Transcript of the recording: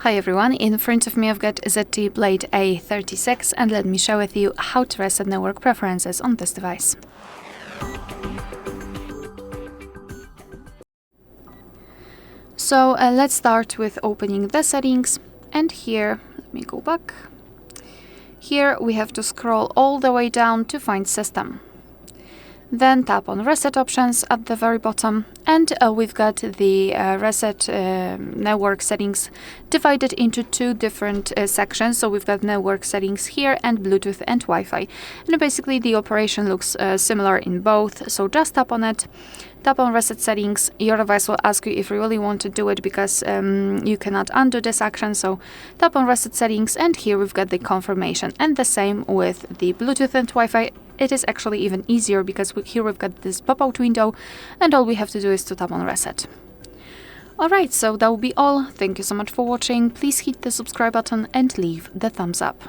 Hi everyone, in front of me I've got ZTE Blade A36 and let me share with you how to reset network preferences on this device. So let's start with opening the settings, and here, let me go back. Here we have to scroll all the way down to find system. Then tap on reset options at the very bottom, and we've got the reset network settings divided into two different sections. So we've got network settings here and Bluetooth and Wi-Fi, and basically the operation looks similar in both. So just tap on it, tap on reset settings. Your device will ask you if you really want to do it, because you cannot undo this action. So tap on reset settings, and here we've got the confirmation, and the same with the Bluetooth and Wi-Fi. It is actually even easier because here we've got this pop-out window, and all we have to do is to tap on reset. Alright, so that will be all. Thank you so much for watching. Please hit the subscribe button and leave the thumbs up.